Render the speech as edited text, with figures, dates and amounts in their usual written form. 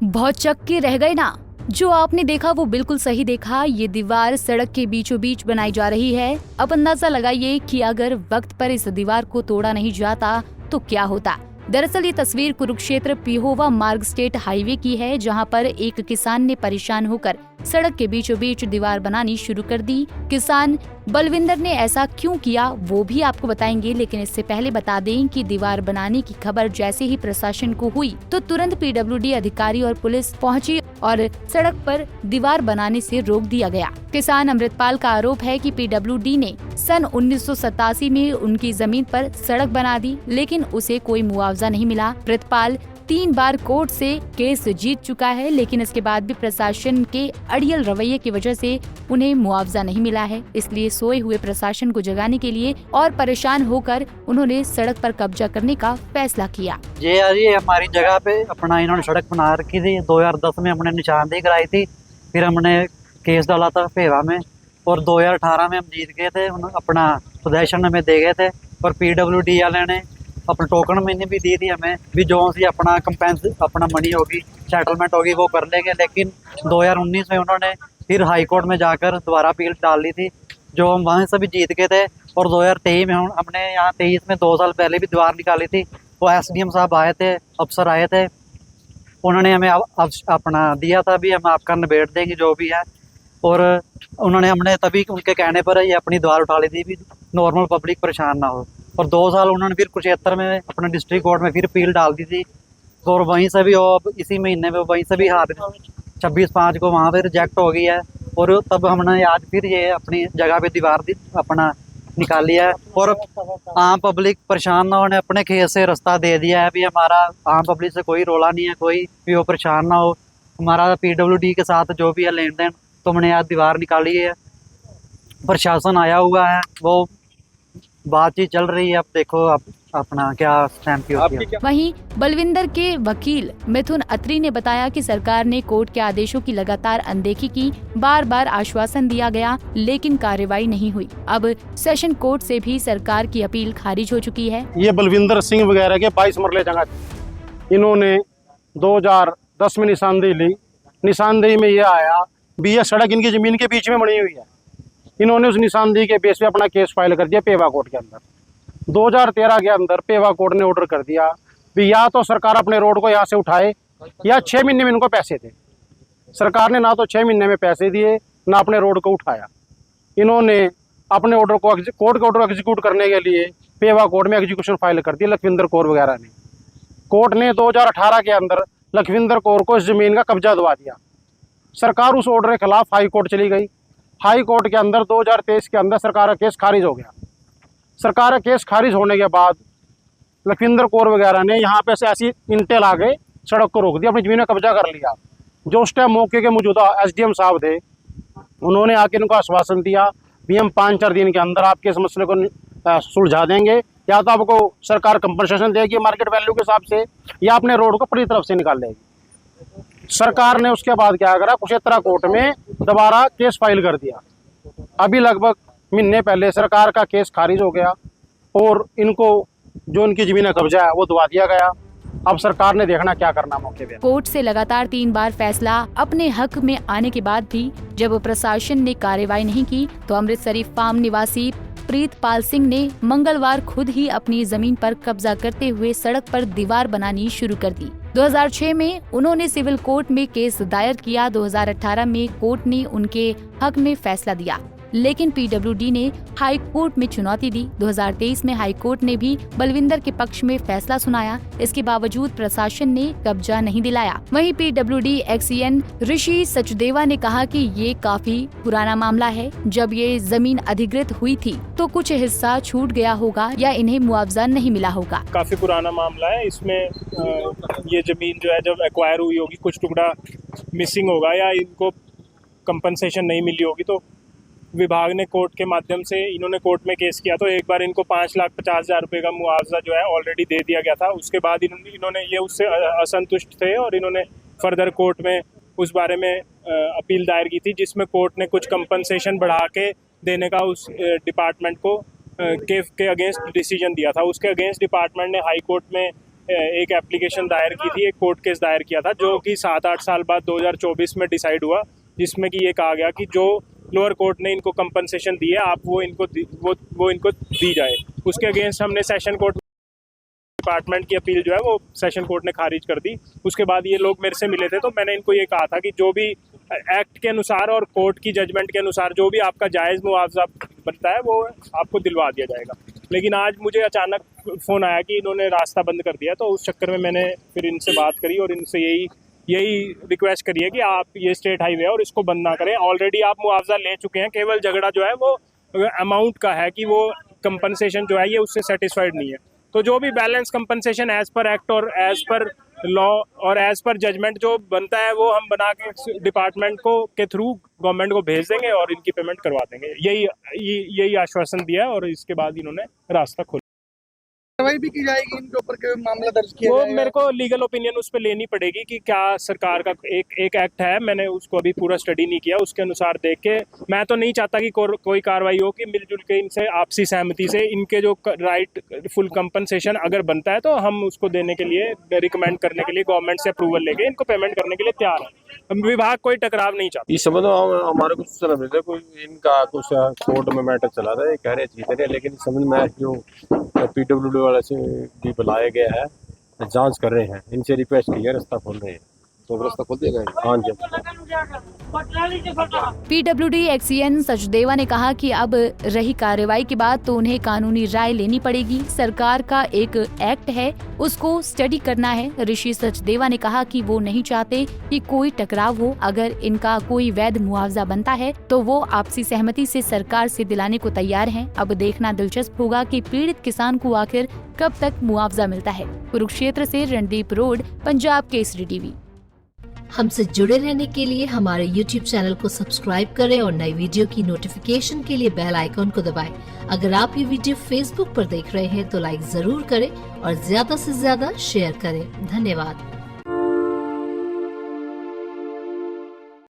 बहुत चक्के रह गए ना। जो आपने देखा वो बिल्कुल सही देखा। ये दीवार सड़क के बीचों बीच बनाई जा रही है। अब अंदाजा लगाइए कि अगर वक्त पर इस दीवार को तोड़ा नहीं जाता तो क्या होता। दरअसल ये तस्वीर कुरुक्षेत्र पिहोवा मार्ग स्टेट हाईवे की है, जहां पर एक किसान ने परेशान होकर सड़क के बीचों बीच दीवार बनानी शुरू कर दी। किसान बलविंदर ने ऐसा क्यों किया वो भी आपको बताएंगे, लेकिन इससे पहले बता दें कि दीवार बनाने की खबर जैसे ही प्रशासन को हुई तो तुरंत पीडब्ल्यूडी अधिकारी और पुलिस पहुंची और सड़क पर दीवार बनाने से रोक दिया गया। किसान अमृतपाल का आरोप है कि पीडब्ल्यूडी ने सन 1987 में उनकी जमीन पर सड़क बना दी, लेकिन उसे कोई मुआवजा नहीं मिला। अमृतपाल 3 बार कोर्ट से केस जीत चुका है, लेकिन इसके बाद भी प्रशासन के अड़ियल रवैये की वजह से उन्हें मुआवजा नहीं मिला है। इसलिए सोए हुए प्रशासन को जगाने के लिए और परेशान होकर उन्होंने सड़क पर कब्जा करने का फैसला किया। ये हमारी जगह पे अपना इन्होंने सड़क बना रखी थी। 2010 में हमने निशानदेही कराई थी, फिर हमने केस डाला था पेवा में और 2018 में हम जीत गए थे। अपना पोजेशन हमें दे गए थे और पीडब्ल्यूडी वाले ने अपना टोकन महीने भी दी थी हमें भी, जो सी अपना अपना मनी होगी सेटलमेंट होगी वो कर लेंगे। लेकिन 2019 में उन्होंने फिर हाई कोर्ट में जाकर दोबारा अपील डाल दी थी, जो हम वहाँ से भी जीत गए थे। और 2023 में हमने यहाँ 23 में 2 साल पहले भी दीवार निकाली थी। वो एसडीएम साहब आए थे, अफसर आए थे, उन्होंने हमें अपना दिया था भी हम आपका निबेड़ देंगे जो भी है। और हमने तभी उनके कहने पर ये अपनी दीवार उठा ली थी भी नॉर्मल पब्लिक परेशान ना हो। और 2 साल उन्होंने फिर कुरुक्षेत्र में अपने डिस्ट्रिक्ट कोर्ट में फिर अपील डाल दी थी और वहीं से भी अब इसी महीने में वहीं से भी हार 26/5 को वहाँ पे रिजेक्ट हो गई है। और तब हमने आज फिर ये अपनी जगह पे दीवार अपना निकाली है और आम पब्लिक परेशान ना होने अपने खेत से रास्ता दे दिया है भी। हमारा आम पब्लिक से कोई रोला नहीं है, कोई भी वो परेशान ना हो। हमारा पीडब्ल्यूडी के साथ जो भी है लेन देन, तो हमने आज दीवार निकाली है। प्रशासन आया हुआ है, वो बातचीत चल रही है। अब देखो अब अपना क्या स्टैंप होती है। वहीं बलविंदर के वकील मिथुन अत्री ने बताया कि सरकार ने कोर्ट के आदेशों की लगातार अनदेखी की। बार बार आश्वासन दिया गया लेकिन कार्रवाई नहीं हुई। अब सेशन कोर्ट से भी सरकार की अपील खारिज हो चुकी है। ये बलविंदर सिंह वगैरह के 22 मरले जगह, इन्होंने 2010 में निशानदेही ली। निशानदेही में ये आया भी ये सड़क इनकी जमीन के बीच में बनी हुई है। इन्होंने उस निशानदेही के बेस पे अपना केस फाइल कर दिया पेवा कोर्ट के अंदर। 2013 के अंदर पेवा कोर्ट ने ऑर्डर कर दिया भी या तो सरकार अपने रोड को यहाँ से उठाए या 6 महीने में इनको पैसे दे। सरकार ने ना तो 6 महीने में पैसे दिए ना अपने रोड को उठाया। इन्होंने अपने ऑर्डर को कोर्ट के ऑर्डर को एग्जीक्यूट करने के लिए पेवा कोर्ट में एग्जीक्यूशन फाइल कर दिया लखविंदर कौर वगैरह ने। कोर्ट ने 2018 के अंदर लखविंदर कौर को इस जमीन का कब्जा दिवा दिया। सरकार उस ऑर्डर के खिलाफ हाई कोर्ट चली गई। हाई कोर्ट के अंदर 2023 के अंदर सरकार का केस खारिज हो गया। सरकार का केस खारिज होने के बाद लखविंदर कौर वगैरह ने यहाँ पे से ऐसी इंटें ला के सड़क को रोक दिया, अपनी जमीन का कब्जा कर लिया। जो उस टाइम मौके के मौजूदा एसडीएम साहब थे, उन्होंने आके इनको आश्वासन दिया भी हम 5-4 दिन के अंदर आपके इस मसले को सुलझा देंगे, या तो आपको सरकार कंपनसेशन देगी मार्केट वैल्यू के हिसाब से, या अपने रोड को अपनी तरफ से निकाल देगी। सरकार ने उसके बाद क्या करा, कुरुक्षेत्र कोर्ट में दोबारा केस फाइल कर दिया। अभी लगभग महीने पहले सरकार का केस खारिज हो गया और इनको जो इनकी जमीन का कब्जा है वो दबा दिया गया। अब सरकार ने देखना क्या करना मौके पे। कोर्ट से लगातार 3 बार फैसला अपने हक में आने के बाद भी जब प्रशासन ने कार्रवाई नहीं की तो अमृतसरी फार्म निवासी प्रीतपाल सिंह ने मंगलवार खुद ही अपनी जमीन पर कब्जा करते हुए सड़क पर दीवार बनानी शुरू कर दी। 2006 में उन्होंने सिविल कोर्ट में केस दायर किया। 2018 में कोर्ट ने उनके हक में फैसला दिया, लेकिन पीडब्ल्यूडी ने हाई कोर्ट में चुनौती दी। 2023 में हाई कोर्ट ने भी बलविंदर के पक्ष में फैसला सुनाया। इसके बावजूद प्रशासन ने कब्जा नहीं दिलाया। वहीं पीडब्ल्यूडी एक्सीएन ऋषि सचदेवा ने कहा कि ये काफी पुराना मामला है। जब ये जमीन अधिकृत हुई थी तो कुछ हिस्सा छूट गया होगा या इन्हें मुआवजा नहीं मिला होगा। काफी पुराना मामला है। इसमें ये जमीन जो है जब एक्वायर हुई होगी, कुछ टुकड़ा मिसिंग होगा या इनको कंपनसेशन नहीं मिली होगी, तो विभाग ने कोर्ट के माध्यम से इन्होंने कोर्ट में केस किया तो एक बार इनको 5,50,000 रुपये का मुआवजा जो है ऑलरेडी दे दिया गया था। उसके बाद इन्होंने ये उससे असंतुष्ट थे और इन्होंने फर्दर कोर्ट में उस बारे में अपील दायर की थी, जिसमें कोर्ट ने कुछ कंपनसेशन बढ़ा के देने का उस डिपार्टमेंट को के अगेंस्ट डिसीजन दिया था। उसके अगेंस्ट डिपार्टमेंट ने हाई कोर्ट में एक एप्लीकेशन दायर की थी, एक कोर्ट केस दायर किया था, जो कि 7-8 साल बाद 2024 में डिसाइड हुआ, जिसमें कि ये कहा गया कि जो लोअर कोर्ट ने इनको कंपनसेशन दी है, आप वो इनको दी जाए। उसके अगेंस्ट हमने सेशन कोर्ट डिपार्टमेंट की अपील जो है वो सेशन कोर्ट ने खारिज कर दी। उसके बाद ये लोग मेरे से मिले थे, तो मैंने इनको ये कहा था कि जो भी एक्ट के अनुसार और कोर्ट की जजमेंट के अनुसार जो भी आपका जायज़ मुआवजा बनता है वो आपको दिलवा दिया जाएगा। लेकिन आज मुझे अचानक फ़ोन आया कि इन्होंने रास्ता बंद कर दिया, तो उस चक्कर में मैंने फिर इनसे बात करी और इनसे यही रिक्वेस्ट करी है कि आप ये स्टेट हाईवे है और इसको बंद ना करें। ऑलरेडी आप मुआवजा ले चुके हैं, केवल झगड़ा जो है वो अमाउंट का है कि वो कंपनसेशन जो है ये उससे सेटिस्फाइड नहीं है। तो जो भी balance compensation as per act और एज़ पर लॉ और एज़ पर जजमेंट जो बनता है वो हम बना के डिपार्टमेंट को के थ्रू गवर्नमेंट को भेज देंगे और इनकी पेमेंट करवा देंगे। यही आश्वासन दिया है और इसके बाद इन्होंने रास्ता खोला। कार्रवाई भी की जाएगी इनके ऊपर, के मामला दर्ज किया वो जाएगा? मेरे को लीगल ओपिनियन उस पर लेनी पड़ेगी कि क्या सरकार का एक एक्ट है, मैंने उसको अभी पूरा स्टडी नहीं किया, उसके अनुसार देख के मैं तो नहीं चाहता कि कोई कार्रवाई हो, कि मिलजुल के इनसे आपसी सहमति से इनके जो राइट फुल कंपनसेशन अगर बनता है तो हम उसको देने के लिए रिकमेंड करने के लिए गवर्नमेंट से अप्रूवल लेके इनको पेमेंट करने के लिए तैयार है। विभाग कोई टकराव नहीं चाहता। इस संबंध में हमारे कुछ सूचना मिली है, कोई इनका कुछ कोर्ट में मैटर चला रहा है, कह रहे जीत रहे, लेकिन इस संबंध में जो PWD वाले से भी बुलाया गया है, जांच कर रहे हैं, इनसे रिक्वेस्ट की है, रास्ता खोल रहे हैं, तो रास्ता खोल दिया गया। हाँ जी। PWD एक्सीएन सचदेवा ने कहा कि अब रही कार्रवाई के बाद तो उन्हें कानूनी राय लेनी पड़ेगी। सरकार का एक एक्ट है, उसको स्टडी करना है। ऋषि सचदेवा ने कहा कि वो नहीं चाहते कि कोई टकराव हो। अगर इनका कोई वैध मुआवजा बनता है तो वो आपसी सहमति से सरकार से दिलाने को तैयार हैं। अब देखना दिलचस्प होगा कि पीड़ित किसान को आखिर कब तक मुआवजा मिलता है। कुरुक्षेत्र से रणदीप रोड, पंजाब केसरी टीवी। हमसे जुड़े रहने के लिए हमारे YouTube चैनल को सब्सक्राइब करें और नई वीडियो की नोटिफिकेशन के लिए बेल आइकॉन को दबाएं। अगर आप ये वीडियो Facebook पर देख रहे हैं तो लाइक जरूर करें और ज्यादा से ज्यादा शेयर करें। धन्यवाद।